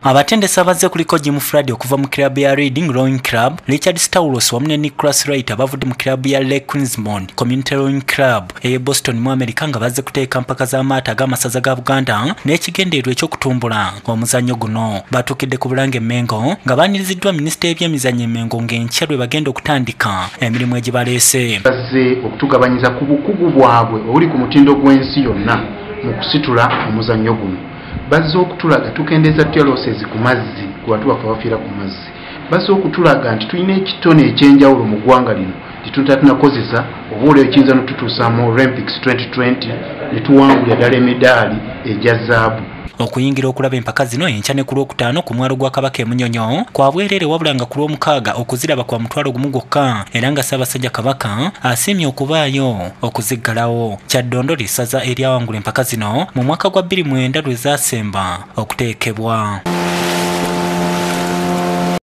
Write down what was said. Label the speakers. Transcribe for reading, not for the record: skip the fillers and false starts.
Speaker 1: Abatendesi abazze kuliko Jim Friday okuva mu club ya Reading Rowing Club, Richard Staulos wamu ne Nicholas Wright abavudde mu club ya Lake Queensmond Community Rowing Club eye Boston mu America nga bazze kuteeka mpaka z'amaato ag'amasaza ga Buganda n'ekigendeerwa ekyokutumbula omuzannyo guno. Batuukidde ku Bulange Mengo nga baaniriziddwa minisita y'ebyemizannyo Mengo ng'enkya lwe bagenda okutandika emirimu egibaleese.
Speaker 2: Bazze okutugabanyiza ku bukugu bwabwe obuli ku mutindo gw'ensi yonna mu kusitula omuzannyo guno. Bazze okutulaga tukendeeza losses ku mazzi ku bantu baffe abafiira ku mazzi. Bazze okutulaga nti tulina ekitone ekyenjawulo mu ggwanga lino tunakozesa obuule ekiyinza n'otutuusa mu Olympics 2020 ne tuwangulira ddala emedaali egya zaabu.
Speaker 1: Okuyingira okulaba empaka zino enkya ne ku Lwokutaano ku mwalo gwa Kabaka e Munyonyo kwa bwereere wabula nga ku Lwomukaaga okuziraba kwa mutwalo gumu gwokka era nga Ssaabasajja Kabaka asiimye okubaayo okuziggalawo. Kyaddondo lisaza eryawangula empaka zino mu mwaka gwa 2009 lwe zaasemba okuteekebwa.